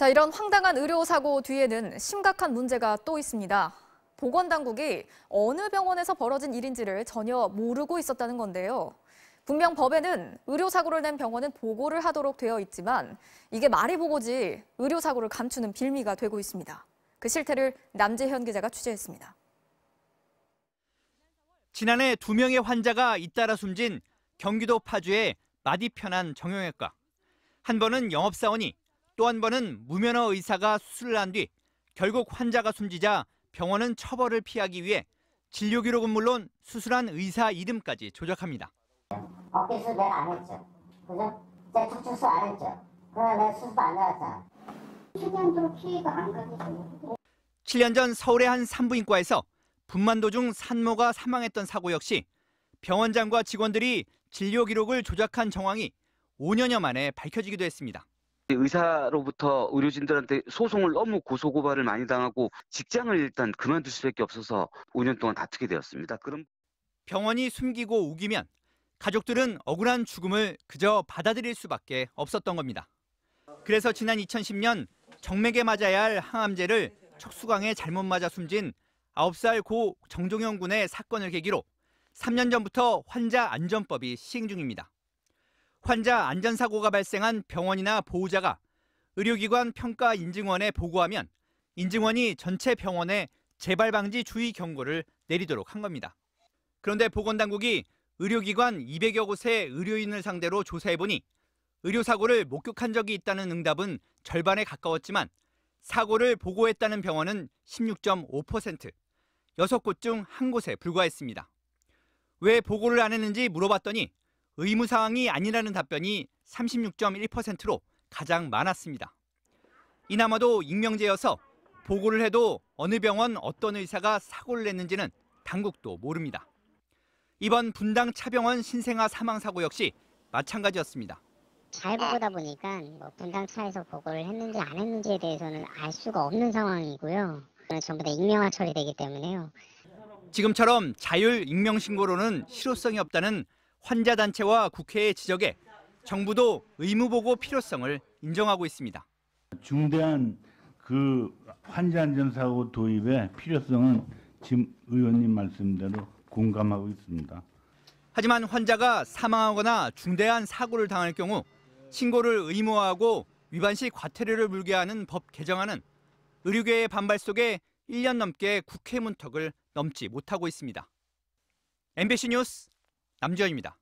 자, 이런 황당한 의료사고 뒤에는 심각한 문제가 또 있습니다. 보건당국이 어느 병원에서 벌어진 일인지를 전혀 모르고 있었다는 건데요. 분명 법에는 의료사고를 낸 병원은 보고를 하도록 되어 있지만 이게 말이 보고지 의료사고를 감추는 빌미가 되고 있습니다. 그 실태를 남재현 기자가 취재했습니다. 지난해 2명의 환자가 잇따라 숨진 경기도 파주의 마디 편한 정형외과. 한 번은 영업사원이, 또 한 번은 무면허 의사가 수술을 한 뒤 결국 환자가 숨지자 병원은 처벌을 피하기 위해 진료 기록은 물론 수술한 의사 이름까지 조작합니다. 어깨 수술 내가 안 했죠. 그죠? 제가 척추수 안 했죠. 그러나 내가 수술도 안 나갔잖아. 최대한 좀 피해가 안 가겠어요. 7년 전 서울의 한 산부인과에서 분만 도중 산모가 사망했던 사고 역시 병원장과 직원들이 진료 기록을 조작한 정황이 5년여 만에 밝혀지기도 했습니다. 의사로부터 의료진들한테 소송을 너무 고소고발을 많이 당하고 직장을 일단 그만둘 수밖에 없어서 5년 동안 다투게 되었습니다. 그럼 병원이 숨기고 우기면 가족들은 억울한 죽음을 그저 받아들일 수밖에 없었던 겁니다. 그래서 지난 2010년 정맥에 맞아야 할 항암제를 척수강에 잘못 맞아 숨진 9살 고 정종영 군의 사건을 계기로 3년 전부터 환자 안전법이 시행 중입니다. 환자 안전사고가 발생한 병원이나 보호자가 의료기관 평가인증원에 보고하면 인증원이 전체 병원에 재발방지 주의 경고를 내리도록 한 겁니다. 그런데 보건당국이 의료기관 200여 곳의 의료인을 상대로 조사해보니 의료사고를 목격한 적이 있다는 응답은 절반에 가까웠지만 사고를 보고했다는 병원은 16.5%, 6곳 중 1곳에 불과했습니다. 왜 보고를 안 했는지 물어봤더니 의무사항이 아니라는 답변이 36.1%로 가장 많았습니다. 이나마도 익명제여서 보고를 해도 어느 병원 어떤 의사가 사고를 냈는지는 당국도 모릅니다. 이번 분당 차병원 신생아 사망사고 역시 마찬가지였습니다. 잘 보다 보니까 분당차에서 보고를 했는지 안 했는지에 대해서는 알 수가 없는 상황이고요. 전부 다 익명화 처리되기 때문에요. 지금처럼 자율 익명 신고로는 실효성이 없다는 환자단체와 국회의 지적에 정부도 의무보고 필요성을 인정하고 있습니다. 중대한 그 환자 안전사고 도입의 필요성은 지금 의원님 말씀대로 공감하고 있습니다. 하지만 환자가 사망하거나 중대한 사고를 당할 경우 신고를 의무화하고 위반 시 과태료를 물게 하는 법 개정안은 의료계의 반발 속에 1년 넘게 국회 문턱을 넘지 못하고 있습니다. MBC 뉴스 남주현입니다.